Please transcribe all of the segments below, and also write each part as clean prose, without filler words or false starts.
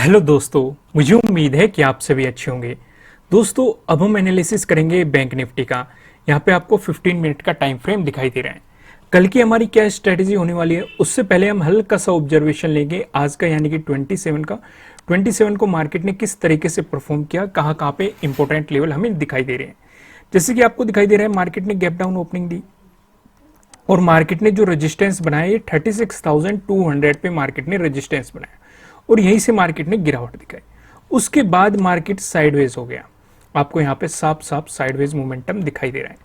Hello दोस्तों, मुझे उम्मीद है कि आप सभी अच्छे होंगे। दोस्तों, अब हम एनालिसिस करेंगे बैंक निफ्टी का। यहाँ पे आपको 15 मिनट का टाइम फ्रेम दिखाई दे रहा है। कल की हमारी क्या स्ट्रेटेजी होने वाली है, उससे पहले हम हल्का सा ऑब्जर्वेशन लेंगे आज का, यानी कि 27 का। 27 को मार्केट ने किस तरीके से परफॉर्म किया, कहाँ कहाँ पे इंपॉर्टेंट लेवल हमें दिखाई दे रहे हैं। जैसे कि आपको दिखाई दे रहा है, मार्केट ने गैप डाउन ओपनिंग दी और मार्केट ने जो रेजिस्टेंस बनाया, ये 36,200 पे मार्केट ने रेजिस्टेंस बनाया और यहीं से मार्केट ने गिरावट दिखाई। उसके बाद मार्केट साइडवेज हो गया। आपको यहाँ पे साफ साफ साइडवेज मोमेंटम दिखाई दे रहा है।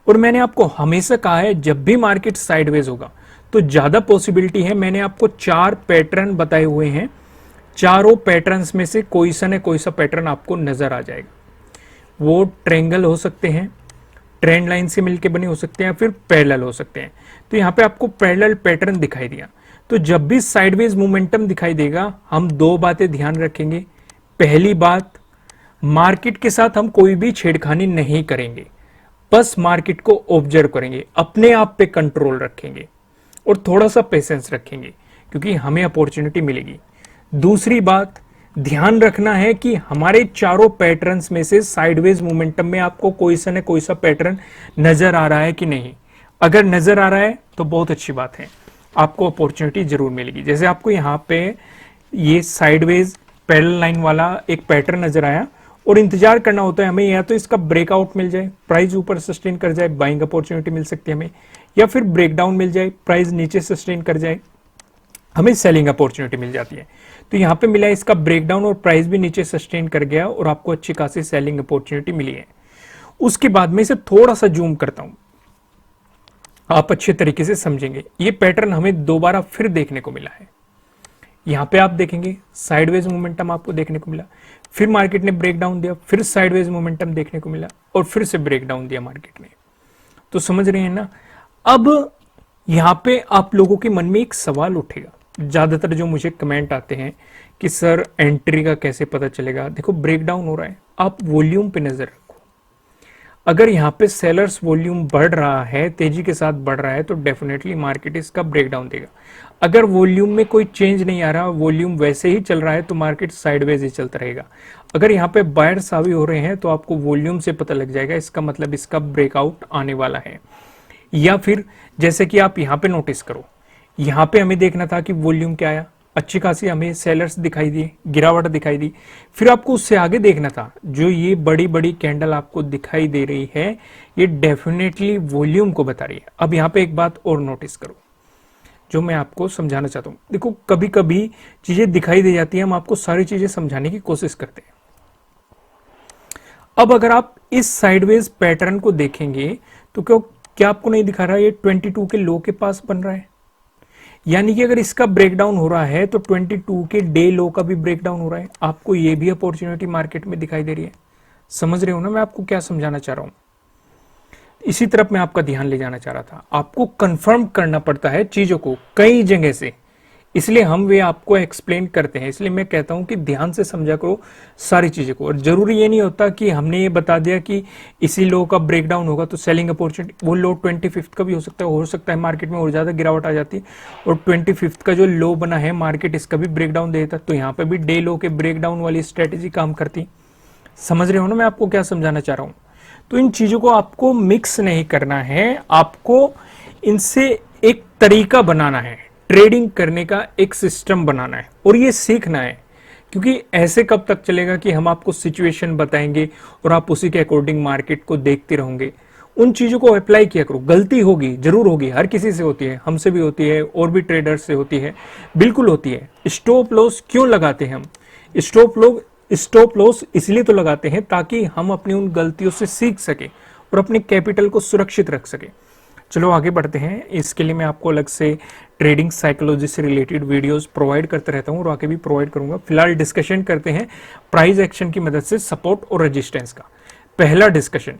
और मैंने आपको हमेशा कहा है, जब भी मार्केट साइडवेज होगा तो ज्यादा पॉसिबिलिटी है। मैंने आपको 4 पैटर्न बताए हुए हैं, चारों पैटर्न्स में से कोई सा न कोई सा पैटर्न आपको नजर आ जाएगा। वो ट्रेंगल हो सकते हैं, ट्रेंड लाइन से मिलके बने हो सकते हैं, फिर पैरेलल हो सकते हैं। तो यहाँ पे आपको पैरेलल पैटर्न दिखाई दिया। तो जब भी साइडवेज मोमेंटम दिखाई देगा, हम 2 बातें ध्यान रखेंगे। पहली बात, मार्केट के साथ हम कोई भी छेड़खानी नहीं करेंगे, बस मार्केट को ऑब्जर्व करेंगे, अपने आप पे कंट्रोल रखेंगे और थोड़ा सा पेशेंस रखेंगे, क्योंकि हमें अपॉर्चुनिटी मिलेगी। दूसरी बात, ध्यान रखना है कि हमारे चारों पैटर्न्स में से साइडवेज मोमेंटम में आपको कोई सा न कोई सा पैटर्न नजर आ रहा है कि नहीं। अगर नजर आ रहा है तो बहुत अच्छी बात है, आपको अपॉर्चुनिटी जरूर मिलेगी। जैसे आपको यहाँ पे ये साइडवेज पैरेलल लाइन वाला एक पैटर्न नजर आया और इंतजार करना होता है हमें, या तो इसका ब्रेकआउट मिल जाए, प्राइस ऊपर सस्टेन कर जाए, बाइंग अपॉर्चुनिटी मिल सकती है हमें, या फिर ब्रेकडाउन मिल जाए, प्राइस नीचे सस्टेन कर जाए, हमें सेलिंग अपॉर्चुनिटी मिल जाती है। तो यहाँ पे मिला इसका ब्रेकडाउन और प्राइस भी नीचे सस्टेन कर गया और आपको अच्छी खासी सेलिंग अपॉर्चुनिटी मिली है। उसके बाद में इसे थोड़ा सा जूम करता हूं, आप अच्छे तरीके से समझेंगे। ये पैटर्न हमें दोबारा फिर देखने को मिला है। यहां पे आप देखेंगे साइडवेज मोमेंटम आपको देखने को मिला, फिर मार्केट ने ब्रेकडाउन दिया, फिर साइडवेज मोमेंटम देखने को मिला और फिर से ब्रेकडाउन दिया मार्केट ने। तो समझ रहे हैं ना। अब यहां पे आप लोगों के मन में एक सवाल उठेगा, ज्यादातर जो मुझे कमेंट आते हैं कि सर एंट्री का कैसे पता चलेगा। देखो, ब्रेकडाउन हो रहा है, आप वॉल्यूम पे नजर रखो। अगर यहाँ पे सेलर्स वॉल्यूम बढ़ रहा है, तेजी के साथ बढ़ रहा है, तो डेफिनेटली मार्केट इसका ब्रेकडाउन देगा। अगर वॉल्यूम में कोई चेंज नहीं आ रहा, वॉल्यूम वैसे ही चल रहा है, तो मार्केट साइडवेज ही चलता रहेगा। अगर यहाँ पे बायर्स हावी हो रहे हैं तो आपको वॉल्यूम से पता लग जाएगा, इसका मतलब इसका ब्रेकआउट आने वाला है। या फिर जैसे कि आप यहाँ पे नोटिस करो, यहाँ पे हमें देखना था कि वॉल्यूम क्या आया, अच्छी खासी हमें सेलर्स दिखाई दिए, गिरावट दिखाई दी। फिर आपको उससे आगे देखना था, जो ये बड़ी बड़ी कैंडल आपको दिखाई दे रही है, ये डेफिनेटली वॉल्यूम को बता रही है। अब यहाँ पे एक बात और नोटिस करो, जो मैं आपको समझाना चाहता हूं। देखो, कभी कभी चीजें दिखाई दे जाती है, हम आपको सारी चीजें समझाने की कोशिश करते हैं। अब अगर आप इस साइडवेज पैटर्न को देखेंगे तो क्या आपको नहीं दिखा रहा है, ये 22 के लो के पास बन रहा है। यानी कि अगर इसका ब्रेकडाउन हो रहा है तो 22 के डे लो का भी ब्रेकडाउन हो रहा है। आपको ये भी अपॉर्चुनिटी मार्केट में दिखाई दे रही है। समझ रहे हो ना मैं आपको क्या समझाना चाह रहा हूं। इसी तरफ मैं आपका ध्यान ले जाना चाह रहा था। आपको कंफर्म करना पड़ता है चीजों को कई जगह से, इसलिए हम वे आपको एक्सप्लेन करते हैं। इसलिए मैं कहता हूं कि ध्यान से समझा करो सारी चीजों को। और जरूरी ये नहीं होता कि हमने ये बता दिया कि इसी लो का ब्रेकडाउन होगा तो सेलिंग अपॉर्चुनिटी, वो लो 25 का भी हो सकता है मार्केट में और ज्यादा गिरावट आ जाती है और 25 का जो लो बना है मार्केट इसका भी ब्रेकडाउन देता, तो यहाँ पे भी डे लो के ब्रेकडाउन वाली स्ट्रेटेजी काम करती। समझ रहे हो ना मैं आपको क्या समझाना चाह रहा हूं। तो इन चीजों को आपको मिक्स नहीं करना है, आपको इनसे एक तरीका बनाना है, ट्रेडिंग करने का एक सिस्टम बनाना है और ये सीखना है। क्योंकि ऐसे कब तक चलेगा कि हम आपको सिचुएशन बताएंगे और आप उसी के अकॉर्डिंग मार्केट को देखते रहोगे। उन चीजों को अप्लाई किया करो। गलती होगी, जरूर होगी, हर किसी से होती है, हमसे भी होती है और भी ट्रेडर्स से होती है, बिल्कुल होती है। स्टॉप लॉस क्यों लगाते हैं हम? स्टॉप लॉस इसलिए तो लगाते हैं ताकि हम अपनी उन गलतियों से सीख सके और अपने कैपिटल को सुरक्षित रख सके। चलो आगे बढ़ते हैं। इसके लिए मैं आपको अलग से ट्रेडिंग साइकोलॉजी से रिलेटेड वीडियोस प्रोवाइड करते रहता हूं और आगे भी प्रोवाइड करूंगा। फिलहाल डिस्कशन करते हैं प्राइस एक्शन की मदद से सपोर्ट और रेजिस्टेंस का। पहला डिस्कशन,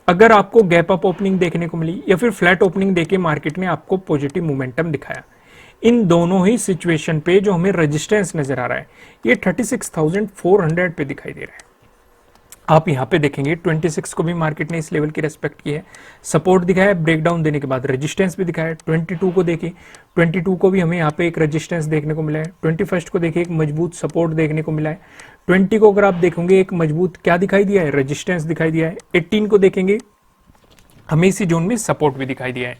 अगर आपको गैप अप ओपनिंग देखने को मिली या फिर फ्लैट ओपनिंग देके मार्केट ने आपको पॉजिटिव मोमेंटम दिखाया, इन दोनों ही सिचुएशन पे जो हमें रेजिस्टेंस नजर आ रहा है, ये 36,400 पे दिखाई दे रहा है। आप यहाँ पे देखेंगे 26 को भी मार्केट ने इस लेवल की रेस्पेक्ट की है, सपोर्ट दिखाया, ब्रेकडाउन देने के बाद रेजिस्टेंस भी दिखाया। 22 को देखिए, 22 को भी हमें यहाँ पे एक रेजिस्टेंस देखने को मिला है। 21 को देखिए एक मजबूत सपोर्ट देखने को मिला है। 20 को अगर आप देखोगे एक मजबूत क्या दिखाई दिया है, रेजिस्टेंस दिखाई दिया है। 18 को देखेंगे हमें इसी जोन में सपोर्ट भी दिखाई दिया है।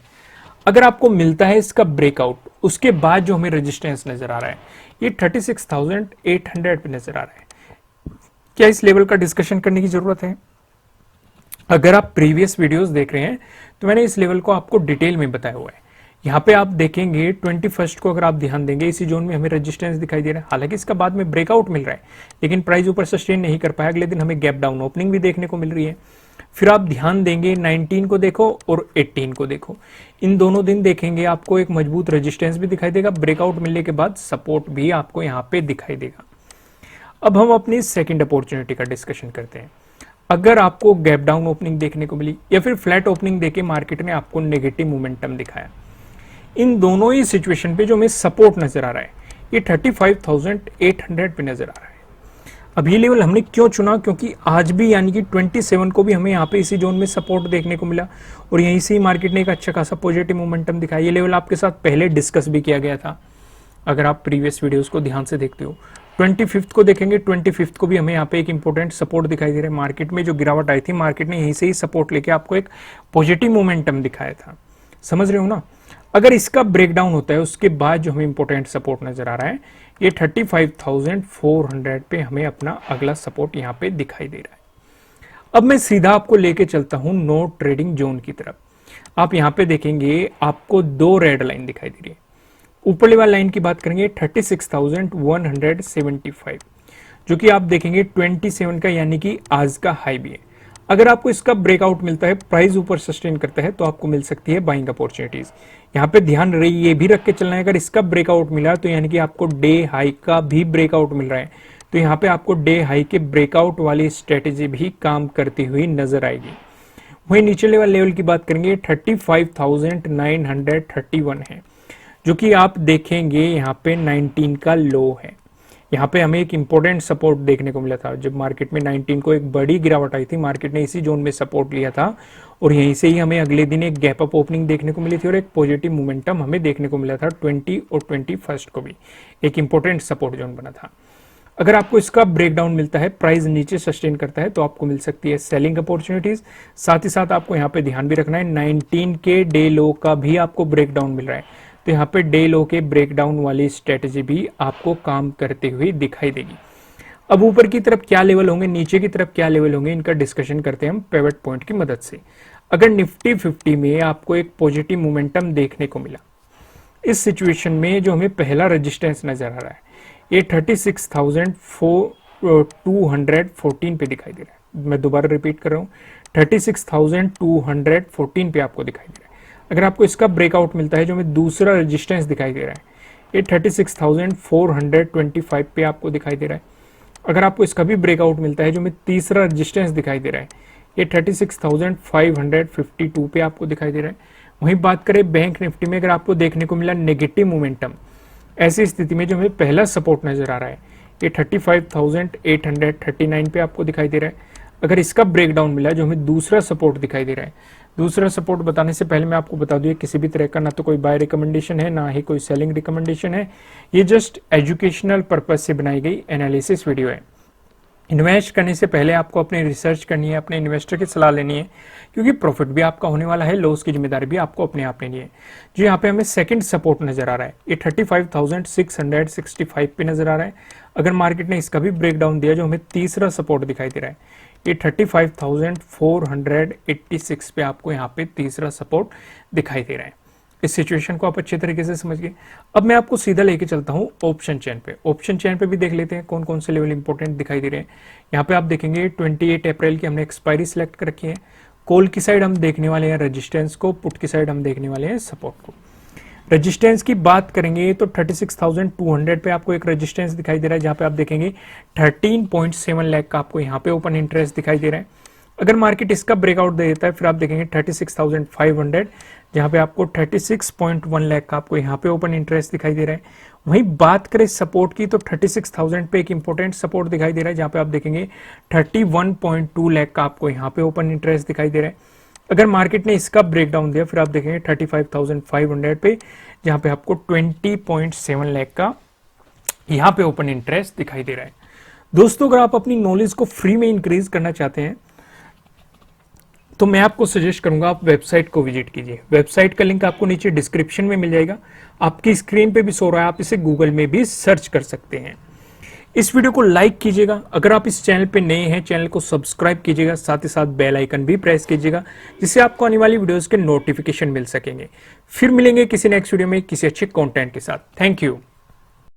अगर आपको मिलता है इसका ब्रेकआउट, उसके बाद जो हमें रेजिस्टेंस नजर आ रहा है ये 36,800 पे नजर आ रहा है। क्या इस लेवल का डिस्कशन करने की जरूरत है? अगर आप प्रीवियस वीडियोस देख रहे हैं तो मैंने इस लेवल को आपको डिटेल में बताया हुआ है। यहाँ पे आप देखेंगे 21 को अगर आप ध्यान देंगे इसी जोन में हमें रेजिस्टेंस दिखाई दे रहा है। हालांकि इसका बाद में ब्रेकआउट मिल रहा है लेकिन प्राइस ऊपर सस्टेन नहीं कर पाया। अगले दिन हमें गैप डाउन ओपनिंग भी देखने को मिल रही है। फिर आप ध्यान देंगे 19 को देखो और 18 को देखो, इन दोनों दिन देखेंगे आपको एक मजबूत रेजिस्टेंस भी दिखाई देगा, ब्रेकआउट मिलने के बाद सपोर्ट भी आपको यहाँ पे दिखाई देगा। अब हम अपनी सेकंड अपॉर्चुनिटी का डिस्कशन करते हैं। अगर आपको गैप डाउन ओपनिंग देखने को मिली या फिर फ्लैट ओपनिंग देके मार्केट ने आपको नेगेटिव मोमेंटम दिखाया, इन दोनों ही सिचुएशन पे जो हमें सपोर्ट नजर आ रहा है ये 35,800 पे नजर आ रहा है। अब ये लेवल हमने क्यों चुना, क्योंकि आज भी यानी कि 27 को भी हमें यहाँ पे इसी जोन में सपोर्ट देखने को मिला और यहीं से ही मार्केट ने एक अच्छा खासा पॉजिटिव मोमेंटम दिखाया। ये लेवल आपके साथ पहले डिस्कस भी किया गया था अगर आप प्रीवियस वीडियोस को ध्यान से देखते हो। 25 को देखेंगे, 25 को भी हमें यहाँ पे एक इंपॉर्टेंट सपोर्ट दिखाई दे रहा है। मार्केट में जो गिरावट आई थी मार्केट ने यहीं से ही सपोर्ट लेके आपको एक पॉजिटिव मोमेंटम दिखाया था, समझ रहे हो ना। अगर इसका ब्रेकडाउन होता है उसके बाद जो हमें इंपॉर्टेंट सपोर्ट नजर आ रहा है ये 35,400 पे हमें अपना अगला सपोर्ट यहाँ पे दिखाई दे रहा है। अब मैं सीधा आपको लेके चलता हूं नो ट्रेडिंग जोन की तरफ। आप यहाँ पे देखेंगे आपको दो रेड लाइन दिखाई दे रही है। ऊपरली वाली लाइन की बात करेंगे 36,175, जो कि आप देखेंगे 27 का यानी कि आज का हाई भी है। अगर आपको इसका ब्रेकआउट मिलता है, प्राइस ऊपर सस्टेन करता है तो आपको मिल सकती है बाइंग अपॉर्चुनिटीज। यहाँ पे ध्यान रही ये भी रख के चलना है, अगर इसका ब्रेकआउट मिला तो यानी कि आपको डे हाई का भी ब्रेकआउट मिल रहा है तो यहाँ पे आपको डे हाई के ब्रेकआउट वाली स्ट्रेटेजी भी काम करती हुई नजर आएगी। वहीं नीचे लेवल की बात करेंगे 35,931 है, जो कि आप देखेंगे यहाँ पे 19 का लो है। यहाँ पे हमें एक इंपॉर्टेंट सपोर्ट देखने को मिला था जब मार्केट में 19 को एक बड़ी गिरावट आई थी, मार्केट ने इसी जोन में सपोर्ट लिया था और यहीं से ही हमें अगले दिन एक गैप अप ओपनिंग देखने को मिली थी और एक पॉजिटिव मोमेंटम हमें देखने को मिला था। 20 और 21 को भी एक इंपॉर्टेंट सपोर्ट जोन बना था। अगर आपको इसका ब्रेकडाउन मिलता है, प्राइस नीचे सस्टेन करता है तो आपको मिल सकती है सेलिंग अपॉर्चुनिटीज। साथ ही साथ आपको यहाँ पे ध्यान भी रखना है 19 के डे लो का भी आपको ब्रेकडाउन मिल रहा है तो यहाँ पे डे लो के ब्रेकडाउन वाली स्ट्रेटेजी भी आपको काम करते हुए दिखाई देगी। अब ऊपर की तरफ क्या लेवल होंगे, नीचे की तरफ क्या लेवल होंगे, इनका डिस्कशन करते हैं हम पिवट पॉइंट की मदद से। अगर निफ्टी 50 में आपको एक पॉजिटिव मोमेंटम देखने को मिला, इस सिचुएशन में जो हमें पहला रेजिस्टेंस नजर आ रहा है ये 36,214 पे दिखाई दे रहा है। मैं दोबारा रिपीट कर रहा हूँ, 36,214 पे आपको दिखाई दे रहा है। अगर आपको इसका ब्रेकआउट मिलता है, जो हमें दूसरा रेजिस्टेंस दिखाई दे रहा है ये 36,425 पे आपको दिखाई दे रहा है। अगर आपको इसका भी ब्रेकआउट मिलता है, जो हमें तीसरा रेजिस्टेंस दिखाई दे रहा है ये 36,552 पे आपको दिखाई दे रहा है। वहीं बात करें बैंक निफ्टी में, अगर आपको देखने को मिला नेगेटिव मोमेंटम, ऐसी स्थिति में जो हमें पहला सपोर्ट नजर आ रहा है ये 35,839 पे आपको दिखाई दे रहा है। अगर इसका ब्रेकडाउन मिला, जो हमें दूसरा सपोर्ट दिखाई दे रहा है, दूसरा सपोर्ट बताने से पहले मैं आपको बता दूं किसी भी तरह का ना तो कोई बाय रिकमेंडेशन है ना ही कोई सेलिंग रिकमेंडेशन है, ये जस्ट एजुकेशनल पर्पज से बनाई गई एनालिसिस वीडियो है। इन्वेस्ट करने से पहले आपको अपनी रिसर्च करनी है, अपने इन्वेस्टर की सलाह लेनी है, क्योंकि प्रॉफिट भी आपका होने वाला है, लॉस की जिम्मेदारी भी आपको अपने आप लेनी है। जो यहाँ पे हमें सेकंड सपोर्ट नजर आ रहा है ये 35,665 पे नजर आ रहा है। अगर मार्केट ने इसका भी ब्रेकडाउन दिया, जो हमें तीसरा सपोर्ट दिखाई दे रहा है ये 35,486 पे आपको यहाँ पे तीसरा सपोर्ट दिखाई दे रहा है। इस सिचुएशन को आप अच्छे तरीके से समझ गए। अब मैं आपको सीधा लेके चलता हूँ ऑप्शन चेन पे। ऑप्शन चेन पे भी देख लेते हैं कौन कौन से लेवल इंपॉर्टेंट दिखाई दे रहे हैं। यहाँ पे आप देखेंगे 28 अप्रैल की हमने एक्सपायरी सिलेक्ट कर रखी है। कॉल की साइड हम देखने वाले हैं रेजिस्टेंस को, पुट की साइड हम देखने वाले हैं सपोर्ट को। रेजिस्टेंस की बात करेंगे तो 36,200 पे आपको एक रेजिस्टेंस दिखाई दे रहा है, जहां पे आप देखेंगे 13.7 लाख का आपको यहाँ पे ओपन इंटरेस्ट दिखाई दे रहा है। अगर मार्केट इसका ब्रेकआउट दे देता है फिर आप देखेंगे 36,500, जहां पे आपको 36.1 लाख का आपको यहाँ पे ओपन इंटरेस्ट दिखाई दे रहा है। वहीं बात करें सपोर्ट की तो 36,000 पे एक इंपॉर्टेंट सपोर्ट दिखाई दे रहा है, जहां पे आप देखेंगे 31.2 लाख का आपको यहाँ पे ओपन इंटरेस्ट दिखाई दे रहा है। अगर मार्केट ने इसका ब्रेकडाउन दिया फिर आप देखेंगे 35,500 पे, जहां पे आपको 20.7 लाख का यहाँ पे ओपन इंटरेस्ट दिखाई दे रहा है। दोस्तों अगर आप अपनी नॉलेज को फ्री में इंक्रीज करना चाहते हैं तो मैं आपको सजेस्ट करूंगा आप वेबसाइट को विजिट कीजिए। वेबसाइट का लिंक आपको नीचे डिस्क्रिप्शन में मिल जाएगा, आपकी स्क्रीन पे भी शो रहा है, आप इसे गूगल में भी सर्च कर सकते हैं। इस वीडियो को लाइक कीजिएगा, अगर आप इस चैनल पे नए हैं चैनल को सब्सक्राइब कीजिएगा, साथ ही साथ बेल आइकन भी प्रेस कीजिएगा, जिससे आपको आने वाली वीडियोस के नोटिफिकेशन मिल सकेंगे। फिर मिलेंगे किसी नेक्स्ट वीडियो में किसी अच्छे कंटेंट के साथ। Thank you.